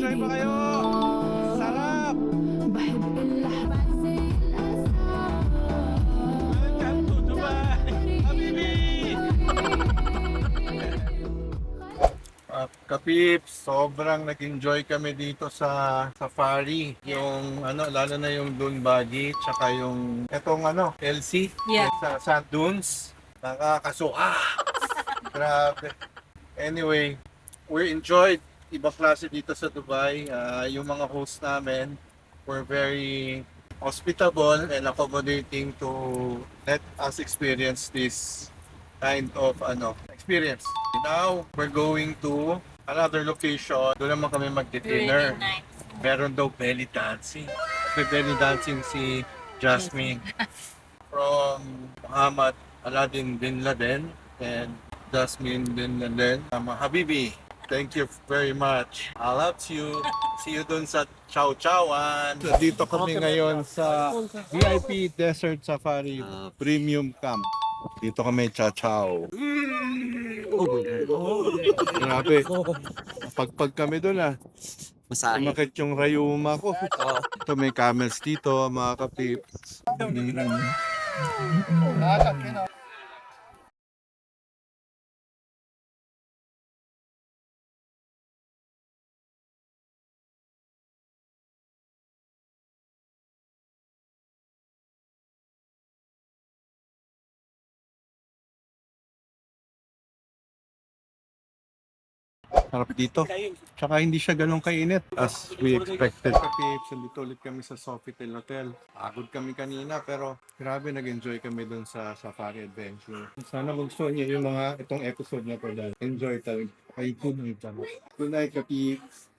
Enjoy ba kayo? Sarap! Welcome to Dubai! Habibi! At Kapips, sobrang nag-enjoy kami dito sa safari. Yung lalo na yung dune buggy, tsaka yung etong LC, Yeah. sa sand dunes. Nakakasuka! Grabe. Anyway, we enjoyed ibang klase dito sa Dubai. Yung mga host namin were very hospitable and accommodating to let us experience this kind of experience. Now, we're going to another location. Doon naman kami magdi-dinner. Really nice. Meron daw belly dancing. May belly dancing si Jasmine from Muhammad Aladdin bin Laden and Jasmine bin Laden. Habibi, thank you very much. I love you. See you dun sa Chow Chowan. Dito kami ngayon sa VIP Desert Safari Premium Camp. Dito kami Chow Chow. Grabe. Pagpag kami dun Masahe. Umakit yung rayuma ko. Ito may camels dito, mga kapips. Sarap dito. Tsaka hindi siya ganun kainit as we expected. Kapips, nandito ulit kami sa Sofitel Hotel. Pagod kami kanina pero grabe nag-enjoy kami dun sa Safari Adventure. Sana gusto niyo yung itong episode na to dahil enjoy talaga. Good night, Kapips.